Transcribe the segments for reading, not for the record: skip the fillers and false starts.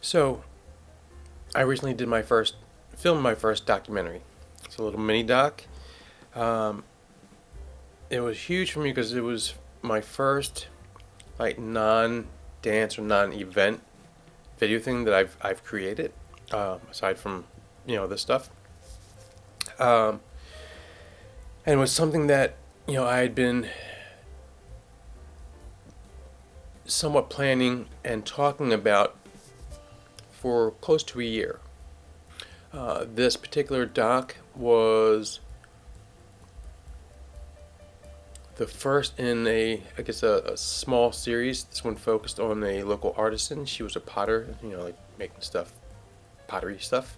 So, I recently filmed my first documentary. It's a little mini doc. Um, it was huge for me because it was my first like non-dance or non-event video thing that I've created, aside from this stuff. Um, and it was something that I had been somewhat planning and talking about for close to a year. This particular doc was the first in a small series. This one focused on a local artisan. She was a potter, like making pottery stuff.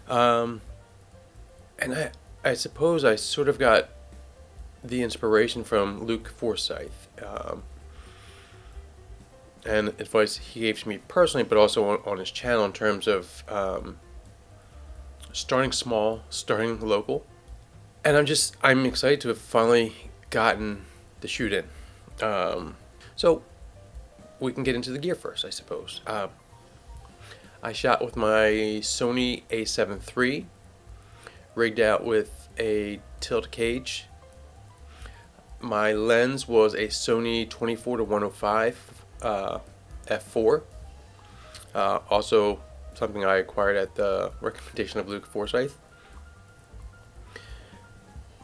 Um, and I suppose I sort of got the inspiration from Luke Forsyth, and advice he gave to me personally, but also on his channel in terms of starting small, starting local. And I'm excited to have finally gotten the shoot in. So we can get into the gear first, I suppose. I shot with my Sony A7 III, rigged out with a tilt cage. My lens was a Sony 24-105 f4. Also something I acquired at the recommendation of Luke Forsyth.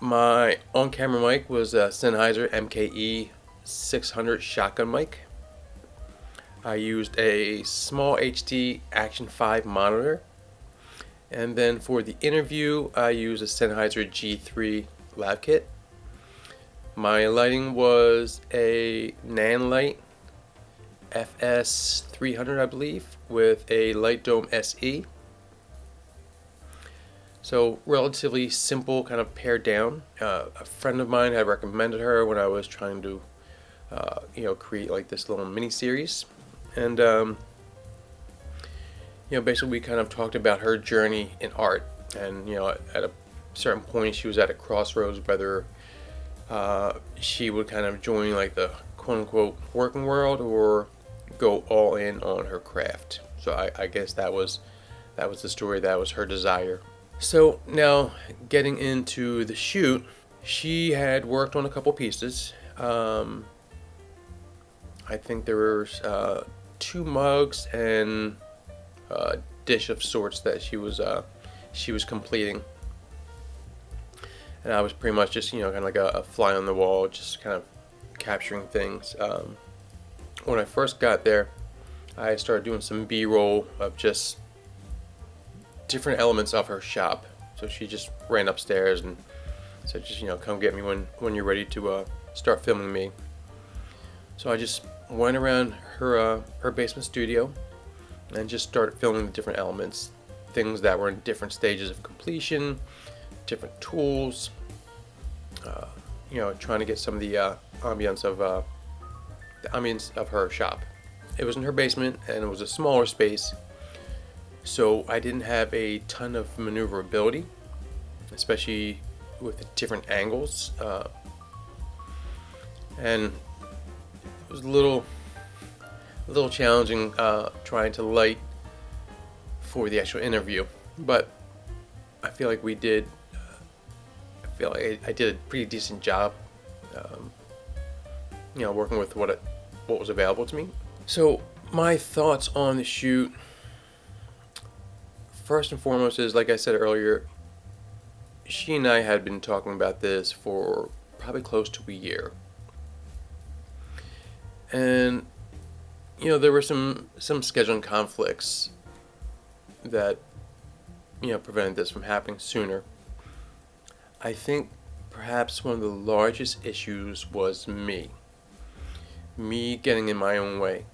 My on-camera mic was a Sennheiser MKE 600 shotgun mic. I used a small HD Action 5 monitor. And then for the interview, I used a Sennheiser G3 lav kit. My lighting was a Nanlite FS 300, I believe, with a Light Dome SE. So relatively simple, kind of pared down. A friend of mine had recommended her when I was trying to, create like this little mini series, and basically we kind of talked about her journey in art, and at a certain point she was at a crossroads whether she would kind of join like the quote unquote working world or go all in on her craft. So I guess that was the story. That was her desire. So now getting into the shoot, she had worked on a couple pieces. I think there was 2 mugs and a dish of sorts that she was completing, and I was pretty much just kind of like a fly on the wall, just kind of capturing things. When I first got there, I started doing some B-roll of just different elements of her shop. So she just ran upstairs and said, just come get me when you're ready to start filming me. So I just went around her basement studio and just started filming the different elements, things that were in different stages of completion, different tools, trying to get some of the ambience of her shop. It was in her basement and it was a smaller space, so I didn't have a ton of maneuverability, especially with the different angles, and it was a little challenging trying to light for the actual interview. But I feel like I did a pretty decent job, working with what was available to me. So my thoughts on the shoot, first and foremost, is like I said earlier, she and I had been talking about this for probably close to a year, and there were some scheduling conflicts that prevented this from happening sooner. I think perhaps one of the largest issues was me getting in my own way,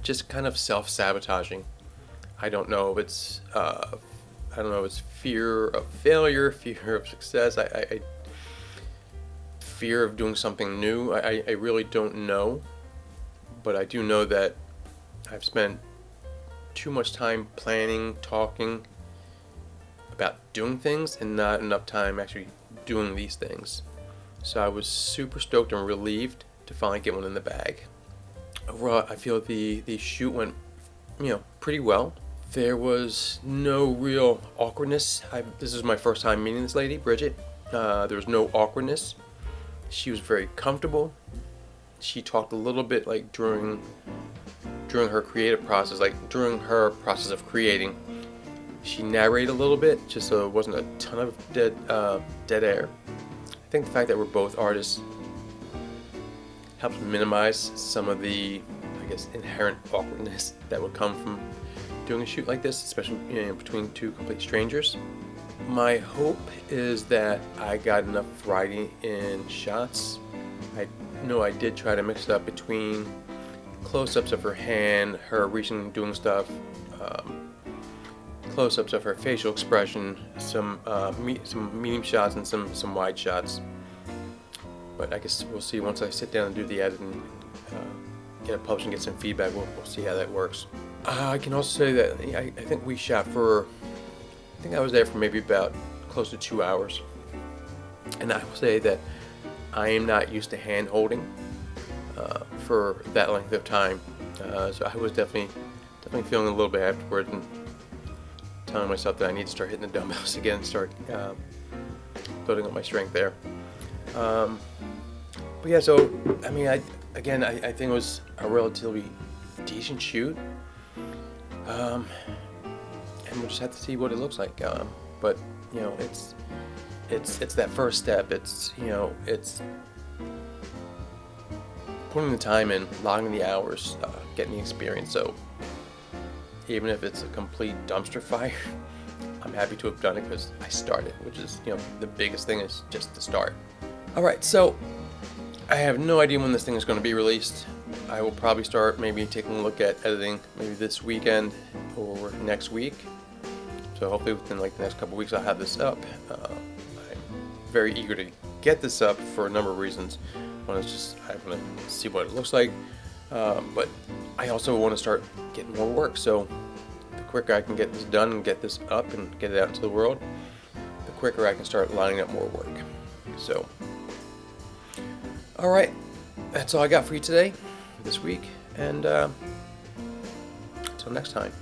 just kind of self-sabotaging. I don't know if it's fear of failure, fear of success, I fear of doing something new. I really don't know, but I do know that I've spent too much time planning, talking about doing things, and not enough time actually doing these things. So I was super stoked and relieved to finally get one in the bag. Overall, I feel the shoot went pretty well. There was no real awkwardness. This is my first time meeting this lady, Bridget. There was no awkwardness. She was very comfortable. She talked a little bit like during her creative process, like during her process of creating. She narrated a little bit, just so it wasn't a ton of dead air. I think the fact that we're both artists helps minimize some of the, I guess, inherent awkwardness that would come from doing a shoot like this, especially between two complete strangers. My hope is that I got enough variety in shots. I know I did try to mix it up between close-ups of her hand, her reaching and doing stuff, close-ups of her facial expression, some medium shots and some wide shots. But I guess we'll see once I sit down and do the edit and get it published and get some feedback. We'll see how that works. I can also say that I think we shot for, I think I was there for maybe about close to 2 hours. And I will say that I am not used to hand holding for that length of time. So I was definitely feeling a little bit afterwards and telling myself that I need to start hitting the dumbbells again and start building up my strength there. But yeah, so I mean, I think it was a relatively decent shoot, and we'll just have to see what it looks like. But it's that first step. It's putting the time in, logging the hours, getting the experience. So even if it's a complete dumpster fire, I'm happy to have done it because I started, which is the biggest thing is just to start. All right, so I have no idea when this thing is going to be released. I will probably start maybe taking a look at editing maybe this weekend or next week. So hopefully within like the next couple weeks I'll have this up. I'm very eager to get this up for a number of reasons. One is just I want to see what it looks like, but I also want to start getting more work. So the quicker I can get this done and get this up and get it out into the world, the quicker I can start lining up more work. So, all right, that's all I got for you today, this week, and until next time.